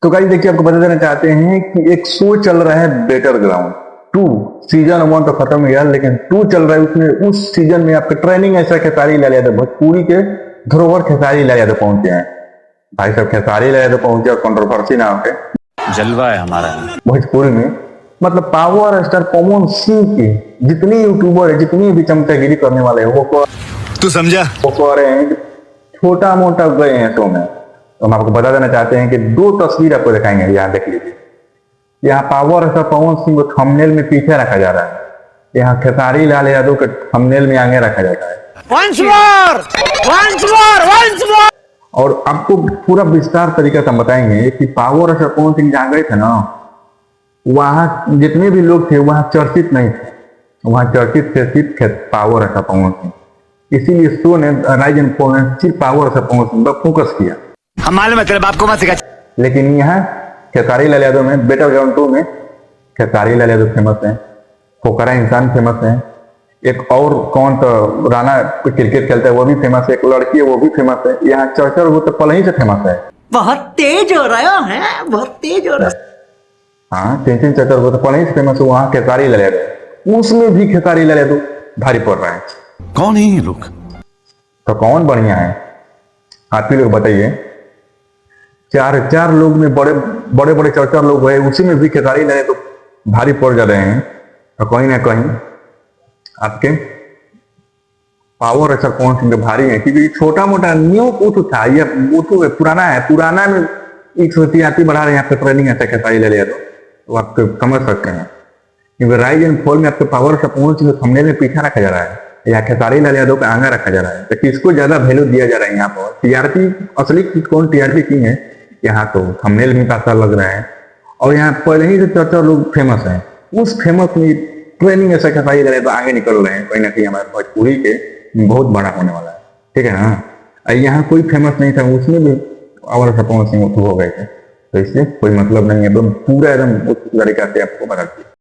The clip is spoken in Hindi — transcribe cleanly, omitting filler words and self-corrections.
तो गाइस देखिए, आपको बता देना चाहते हैं कि एक शो चल रहा है बेटर ग्राउंड 2। सीजन 1 तो खत्म गया, लेकिन 2 चल रहा है। उसमें उस सीजन में आपका ट्रेनिंग ऐसा खेसारी लाल यादव, भोजपुरी के धरोहर खेसारी लाल यादव पहुंचे हैं। भाई साहब, खेसारी लाल यादव पहुंचे और कंट्रोवर्सी ना होके जलवा है हमारा भोजपुरी में, मतलब पावर स्टार पवन सिंह के जितने यूट्यूबर है, जितनी भी चमचागिरी करने वाले हैं, वो तू समझा, वो कह रहे हैं छोटा मोटा गए हैं शो में। तो हम आपको बता देना चाहते हैं कि 2 तस्वीर आपको दिखाएंगे, यहाँ देख लीजिए। यहाँ पावर स्टार पवन सिंह को थंबनेल में पीछे रखा जा रहा है, यहाँ खेसारी लाल यादव के थंबनेल में आगे रखा जाता है। Once more! Once more! Once more! और आपको पूरा विस्तार तरीका से हम बताएंगे कि पावर स्टार पवन सिंह जहाँ गए थे ना, वहां जितने भी लोग थे वहां चर्चित नहीं थे, वहां चर्चित थे सिर्फ पावर स्टार पवन सिंह। इसीलिए शो ने राइज एंड फॉल ने सिर्फ पावर स्टार पवन सिंह पर फोकस किया। हम मालूम है तेरे बाप को मत सिखा। लेकिन यहाँ खेसारी लाल यादव में बेटर ग्राउंड 2 में खेसारी लाल यादव फेमस है, फोकरा इंसान फेमस है, एक और कौन तो राणा क्रिकेट खेलता है वो भी फेमस है, एक लड़की है वो भी फेमस है। यहाँ चर्चा वो तो पल ही से फेमस है। बहुत तेज हो रहा है, बहुत तेज हो रहा है। हाँ, तीन चक्कर वो तो पल ही से फेमस है। वहाँ खेसारी लाल यादव, उसमें भी खेसारी लाल यादव भारी पड़ रहा है। कौन है ये लोग? तो कौन बढ़िया है आप ही लोग बताइए। चार लोग में बड़े बड़े चर्चा लोग है, उसी में भी खेसारी लाल यादव भारी पड़ जा रहे हैं। और कहीं ना कहीं आपके पावर अच्छा कौन सिंह भारी है, क्योंकि छोटा मोटा न्यू उठ था, ये पुराना है। पुराना में एक आती बढ़ा रहे हैं आपके ट्रेनिंग ऐसा खेसारी लाल यादव, तो आप समझ सकते हैं। क्योंकि राइज एंड फॉल में आपके पावर अच्छा कौन सिंह थंबनेल में पीछा रखा जा रहा है, या खेसारी लाल यादव का आगे रखा जा रहा है। तो किसको ज्यादा वैल्यू दिया जा रहा है यहाँ पर? टीआरपी असली कौन टीआरपी किंग है, यहाँ तो थंबनेल में पता लग रहा है। और यहाँ पहले ही से चर्चा लोग फेमस है, उस फेमस में ट्रेनिंग ऐसा खेसारी लाल यादव आगे निकल रहे हैं। कहीं ना कहीं हमारे भोजपुरी के बहुत बड़ा होने वाला है, ठीक है ना। यहाँ कोई फेमस नहीं था, उसमें भी पावर अच्छा पवन सिंह हो गए थे, तो इससे कोई मतलब नहीं है। पूरा एकदम उस तरीका से आपको बता दिया।